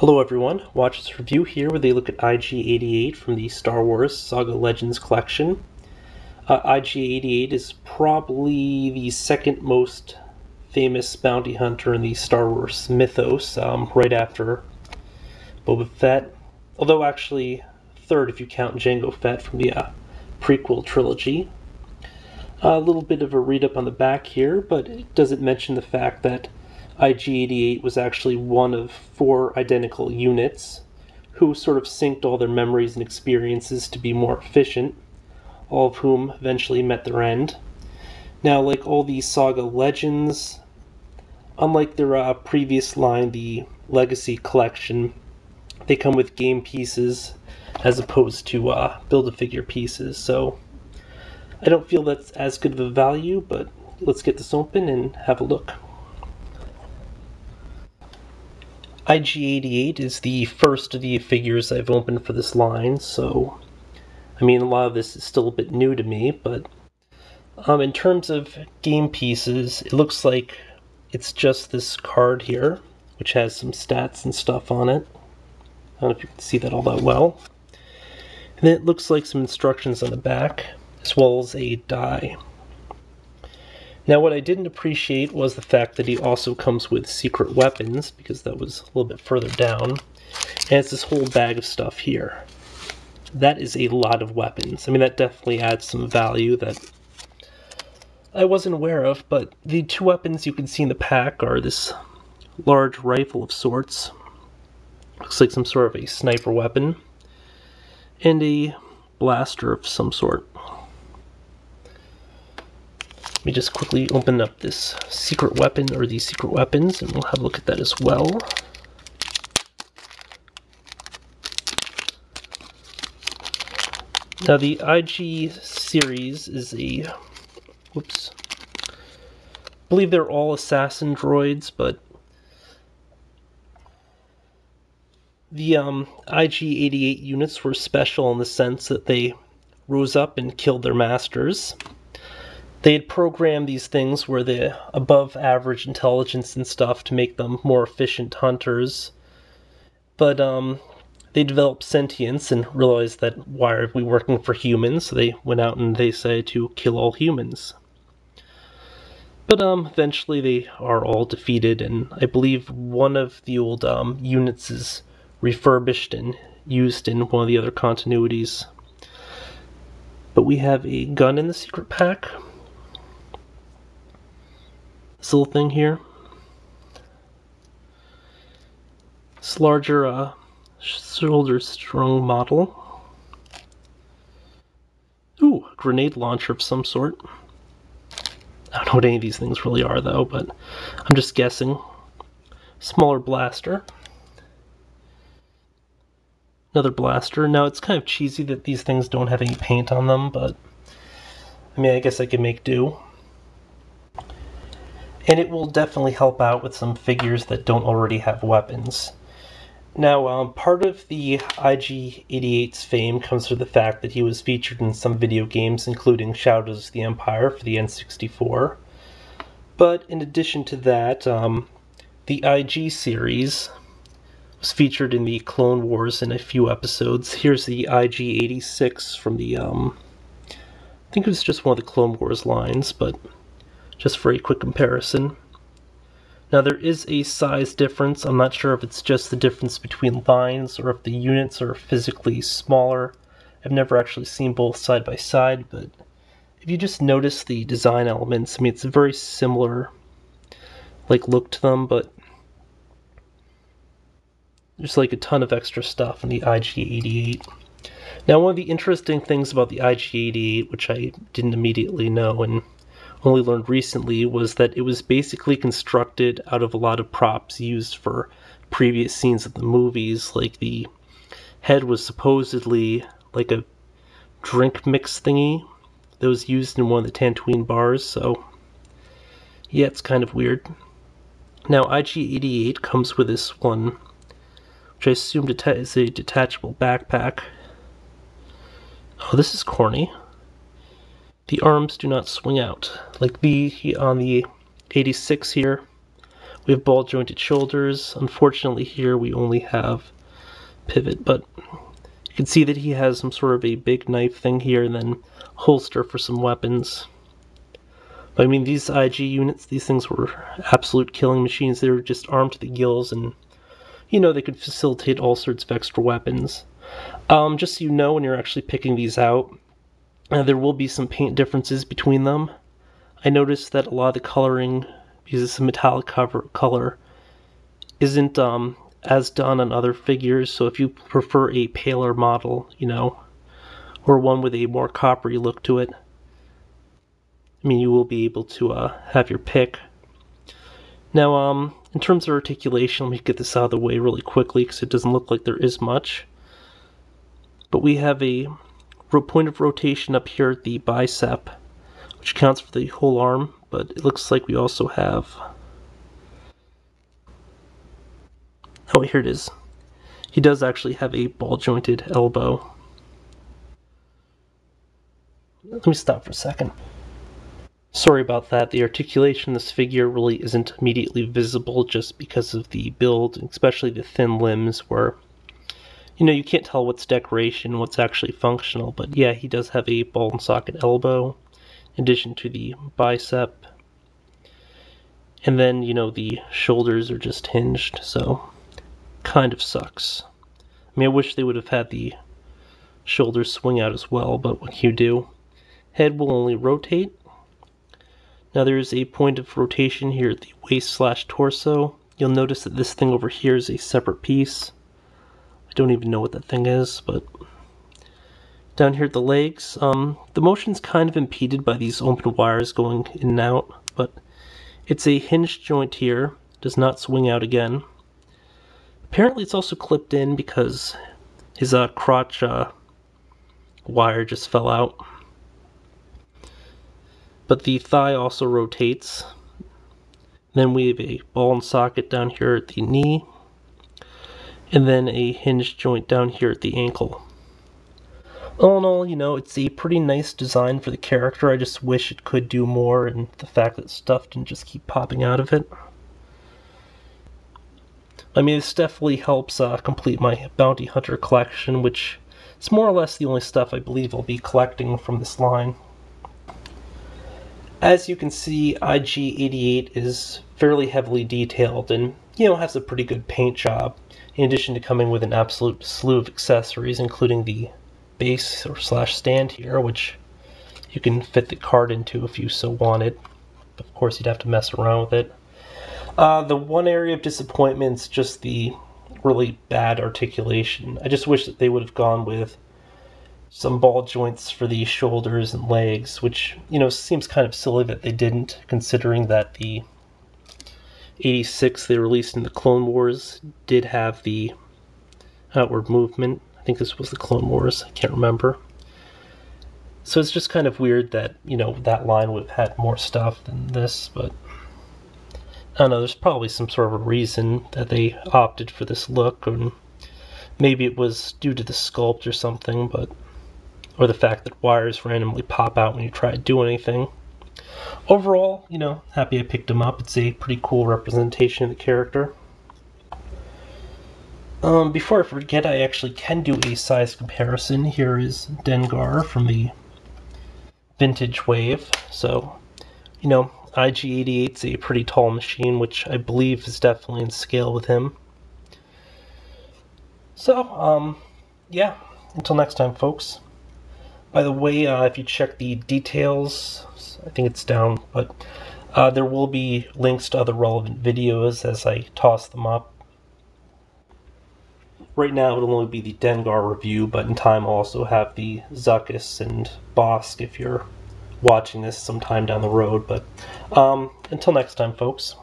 Hello everyone, watch this review here where they look at IG-88 from the Star Wars Saga Legends collection. IG-88 is probably the second most famous bounty hunter in the Star Wars mythos, right after Boba Fett. Although actually third if you count Jango Fett from the prequel trilogy. A little bit of a read-up on the back here, but it doesn't mention the fact that IG-88 was actually one of 4 identical units who sort of synced all their memories and experiences to be more efficient, all of whom eventually met their end. Now, like all these Saga Legends, unlike their previous line, the Legacy Collection, they come with game pieces as opposed to Build-A-Figure pieces, so I don't feel that's as good of a value, but let's get this open and have a look. IG-88 is the first of the figures I've opened for this line, so I mean a lot of this is still a bit new to me, but in terms of game pieces, it looks like it's just this card here, which has some stats and stuff on it. I don't know if you can see that all that well. And then it looks like some instructions on the back, as well as a die. Now what I didn't appreciate was the fact that he also comes with secret weapons, because that was a little bit further down, and it's this whole bag of stuff here. That is a lot of weapons. I mean, that definitely adds some value that I wasn't aware of, but the 2 weapons you can see in the pack are this large rifle of sorts, looks like some sort of a sniper weapon, and a blaster of some sort. Let me just quickly open up this secret weapon, or these secret weapons, and we'll have a look at that as well. Now the IG series is a, whoops, I believe they're all assassin droids, but the IG-88 units were special in the sense that they rose up and killed their masters. They had programmed these things where they're above average intelligence and stuff to make them more efficient hunters. But they developed sentience and realized that why are we working for humans? So they went out and they decided to kill all humans. But eventually they are all defeated, and I believe one of the old units is refurbished and used in one of the other continuities. But we have a gun in the secret pack. This little thing here. This larger shoulder-strung model. Ooh, a grenade launcher of some sort. I don't know what any of these things really are though, but I'm just guessing. Smaller blaster. Another blaster. Now it's kind of cheesy that these things don't have any paint on them, but I mean, I guess I can make do. And it will definitely help out with some figures that don't already have weapons. Now, part of the IG-88's fame comes from the fact that he was featured in some video games, including Shadows of the Empire for the N64. But in addition to that, the IG series was featured in the Clone Wars in a few episodes. Here's the IG-86 from the, I think it was just one of the Clone Wars lines, but just for a quick comparison. Now there is a size difference. I'm not sure if it's just the difference between lines or if the units are physically smaller. I've never actually seen both side by side, but if you just notice the design elements, I mean, it's a very similar like look to them, but there's like a ton of extra stuff in the IG-88. Now one of the interesting things about the IG-88, which I didn't immediately know and only learned recently, was that it was basically constructed out of a lot of props used for previous scenes of the movies. Like the head was supposedly like a drink mix thingy that was used in one of the Tatooine bars, so yeah, it's kind of weird. Now IG-88 comes with this one, which I assume is a detachable backpack. Oh, this is corny. The arms do not swing out. Like on the 86 here, We have ball jointed shoulders. Unfortunately here we only have pivot, but you can see that he has some sort of a big knife thing here and then holster for some weapons. But I mean, these IG units, these things were absolute killing machines. They were just armed to the gills, and you know, they could facilitate all sorts of extra weapons. Just so you know, when you're actually picking these out, there will be some paint differences between them. I noticed that a lot of the coloring, because it's a metallic color, isn't as done on other figures, so if you prefer a paler model, you know, or one with a more coppery look to it, I mean, you will be able to have your pick. Now, in terms of articulation, let me get this out of the way really quickly because it doesn't look like there is much. But we have a point of rotation up here at the bicep, which counts for the whole arm, but it looks like we also have... Oh, here it is. He does actually have a ball-jointed elbow. Let me stop for a second. Sorry about that. The articulation of this figure really isn't immediately visible just because of the build, especially the thin limbs where, you know, you can't tell what's decoration, what's actually functional. But yeah, he does have a ball and socket elbow in addition to the bicep. And then, you know, the shoulders are just hinged, so kind of sucks. I mean, I wish they would have had the shoulders swing out as well, but what can you do? Head will only rotate. Now there's a point of rotation here at the waist/torso. You'll notice that this thing over here is a separate piece. I don't even know what that thing is, but down here at the legs, the motion's kind of impeded by these open wires going in and out, but it's a hinged joint here, does not swing out again. Apparently it's also clipped in because his crotch wire just fell out. But the thigh also rotates. Then we have a ball and socket down here at the knee, and then a hinged joint down here at the ankle. All in all, you know, it's a pretty nice design for the character. I just wish it could do more, and the fact that stuff didn't just keep popping out of it. I mean, this definitely helps complete my bounty hunter collection, which is more or less the only stuff I believe I'll be collecting from this line. As you can see, IG-88 is fairly heavily detailed and, you know, has a pretty good paint job, in addition to coming with an absolute slew of accessories, including the base or /stand here, which you can fit the card into if you so wanted. But of course, you'd have to mess around with it. The one area of disappointment is just the really bad articulation. I just wish that they would have gone with some ball joints for the shoulders and legs, which, you know, seems kind of silly that they didn't, considering that the 86 they released in the Clone Wars did have the outward movement. I think this was the Clone Wars, I can't remember. So it's just kind of weird that, you know, that line would have had more stuff than this, but I don't know, there's probably some sort of a reason that they opted for this look, and maybe it was due to the sculpt or something, but or the fact that wires randomly pop out when you try to do anything. Overall, you know, happy I picked him up. It's a pretty cool representation of the character. Before I forget, I actually can do a size comparison. Here is Dengar from the vintage wave. So, you know, IG-88 is a pretty tall machine, which I believe is definitely in scale with him. So, yeah, until next time, folks. By the way, if you check the details, I think it's down, but there will be links to other relevant videos as I toss them up. Right now it'll only be the Dengar review, but in time I'll also have the Zuckuss and Bosk if you're watching this sometime down the road. But until next time, folks.